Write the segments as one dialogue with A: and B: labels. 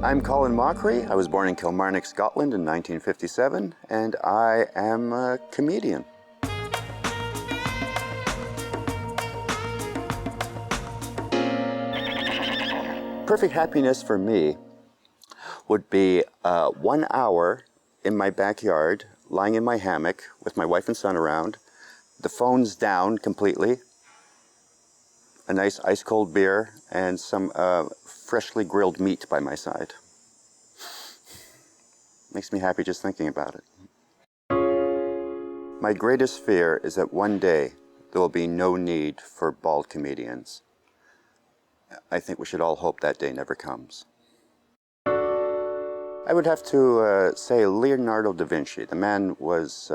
A: I'm Colin Mochrie. I was born in Kilmarnock, Scotland in 1957, and I am a comedian. Perfect happiness for me would be 1 hour in my backyard, lying in my hammock with my wife and son around, the phone's down completely, a nice ice-cold beer, and some freshly grilled meat by my side. Makes me happy just thinking about it. My greatest fear is that one day there will be no need for bald comedians. I think we should all hope that day never comes. I would have to say Leonardo da Vinci. The man was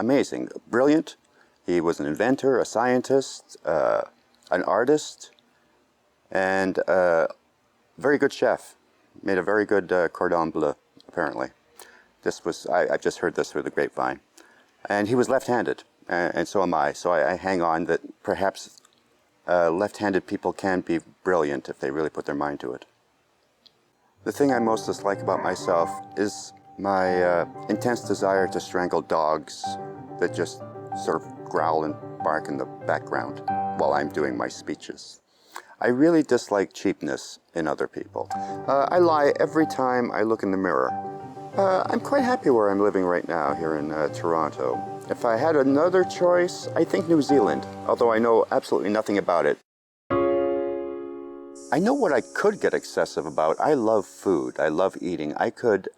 A: amazing, brilliant. He was an inventor, a scientist, an artist, and a very good chef. Made a very good cordon bleu, apparently. I've just heard this through the grapevine. And he was left-handed, and so am I. So I hang on that perhaps left-handed people can be brilliant if they really put their mind to it. The thing I most dislike about myself is my intense desire to strangle dogs that just sort of growl and bark in the background while I'm doing my speeches. I really dislike cheapness in other people. I lie every time I look in the mirror. I'm quite happy where I'm living right now here in Toronto. If I had another choice, I think New Zealand, although I know absolutely nothing about it. I know what I could get excessive about. I love food. I love eating. I could,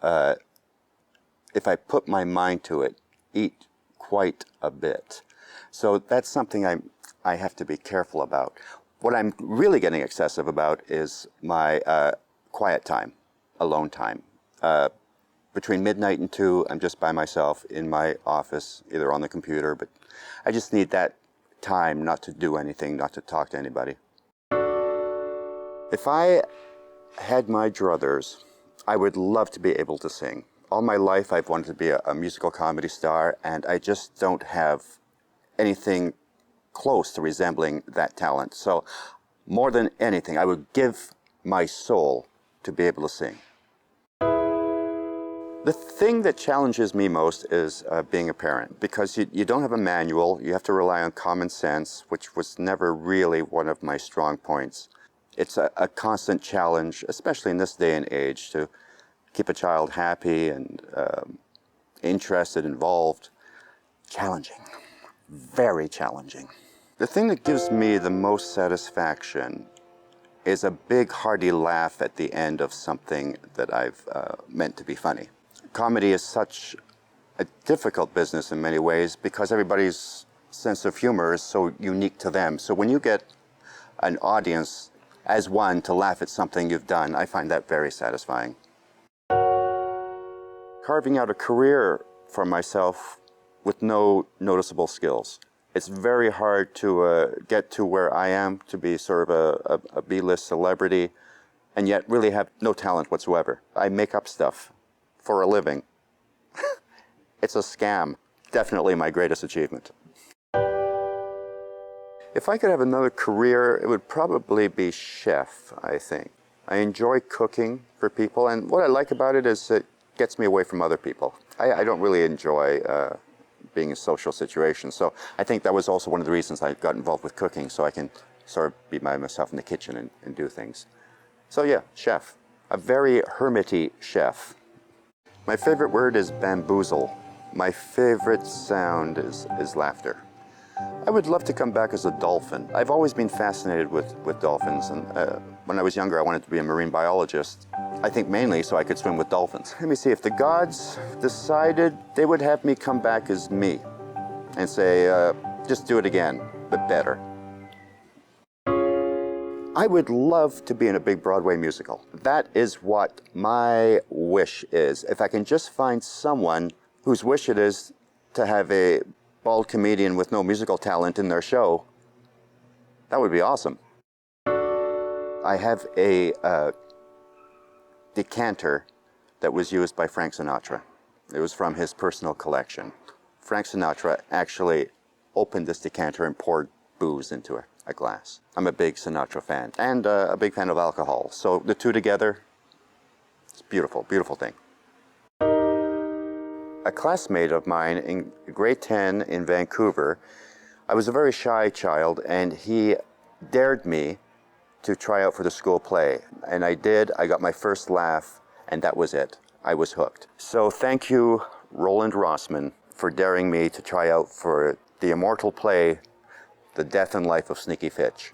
A: if I put my mind to it, eat quite a bit. So that's something I have to be careful about. What I'm really getting excessive about is my quiet time, alone time. Between midnight and 2, I'm just by myself in my office, either on the computer, but I just need that time not to do anything, not to talk to anybody. If I had my druthers, I would love to be able to sing. All my life I've wanted to be a musical comedy star, and I just don't have anything close to resembling that talent. So more than anything, I would give my soul to be able to sing. The thing that challenges me most is being a parent, because you don't have a manual, you have to rely on common sense, which was never really one of my strong points. It's a constant challenge, especially in this day and age, to keep a child happy and interested, involved. Challenging, very challenging. The thing that gives me the most satisfaction is a big hearty laugh at the end of something that I've meant to be funny. Comedy is such a difficult business in many ways because everybody's sense of humor is so unique to them. So when you get an audience as one to laugh at something you've done, I find that very satisfying. Carving out a career for myself with no noticeable skills. It's very hard to get to where I am, to be sort of a B-list celebrity, and yet really have no talent whatsoever. I make up stuff for a living. It's a scam. Definitely my greatest achievement. If I could have another career, it would probably be chef, I think. I enjoy cooking for people, and what I like about it is it gets me away from other people. I don't really enjoy being in social situations, so I think that was also one of the reasons I got involved with cooking, so I can sort of be by myself in the kitchen and do things. So yeah, chef. A very hermity chef. My favorite word is bamboozle. My favorite sound is laughter. I would love to come back as a dolphin. I've always been fascinated with dolphins, and when I was younger I wanted to be a marine biologist. I think mainly so I could swim with dolphins. Let me see, if the gods decided, they would have me come back as me and say, just do it again, but better. I would love to be in a big Broadway musical. That is what my wish is. If I can just find someone whose wish it is to have a bald comedian with no musical talent in their show, that would be awesome. I have a decanter that was used by Frank Sinatra. It was from his personal collection. Frank Sinatra actually opened this decanter and poured booze into a glass. I'm a big Sinatra fan and a big fan of alcohol. So the two together, It's beautiful, beautiful thing. A classmate of mine in grade 10 in Vancouver, I was a very shy child, and he dared me to try out for the school play. And I did. I got my first laugh, and that was it. I was hooked. So thank you, Roland Rossman, for daring me to try out for the immortal play, The Death and Life of Sneaky Fitch.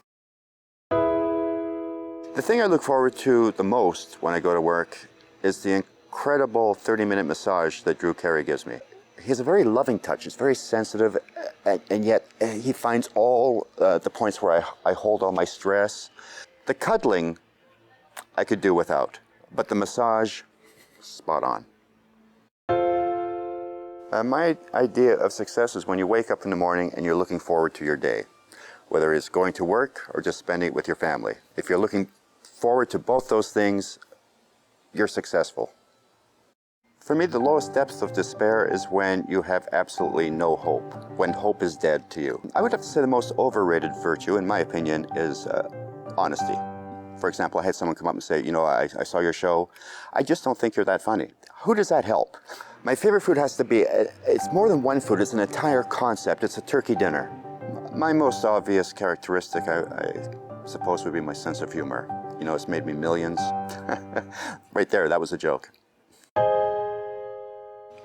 A: The thing I look forward to the most when I go to work is the incredible 30-minute massage that Drew Carey gives me. He has a very loving touch. It's very sensitive, and yet he finds all the points where I hold all my stress. The cuddling I could do without, but the massage, spot on. My idea of success is when you wake up in the morning and you're looking forward to your day, whether it's going to work or just spending it with your family. If you're looking forward to both those things, you're successful. For me, the lowest depths of despair is when you have absolutely no hope, when hope is dead to you. I would have to say the most overrated virtue, in my opinion, is honesty. For example, I had someone come up and say, you know, I saw your show. I just don't think you're that funny. Who does that help? My favorite food has to be, it's more than one food, it's an entire concept. It's a turkey dinner. My most obvious characteristic, I suppose, would be my sense of humor. You know, it's made me millions. Right there, that was a joke.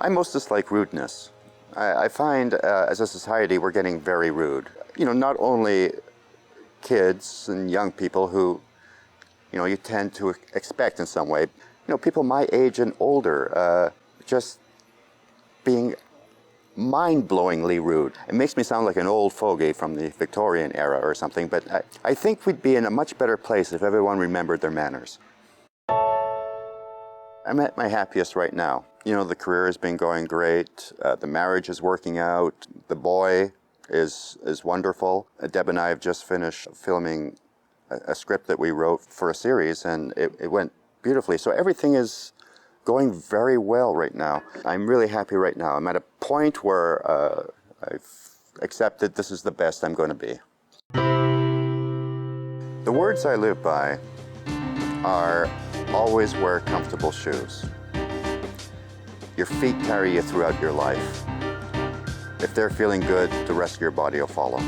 A: I most dislike rudeness. I find as a society we're getting very rude. You know, not only kids and young people who, you know, you tend to expect in some way. You know, people my age and older, just being mind-blowingly rude. It makes me sound like an old fogey from the Victorian era or something, but I think we'd be in a much better place if everyone remembered their manners. I'm at my happiest right now. You know, the career has been going great, the marriage is working out, the boy is wonderful. Deb and I have just finished filming a script that we wrote for a series, and it went beautifully. So everything is going very well right now. I'm really happy right now. I'm at a point where I've accepted this is the best I'm going to be. The words I live by are always wear comfortable shoes. Your feet carry you throughout your life. If they're feeling good, the rest of your body will follow.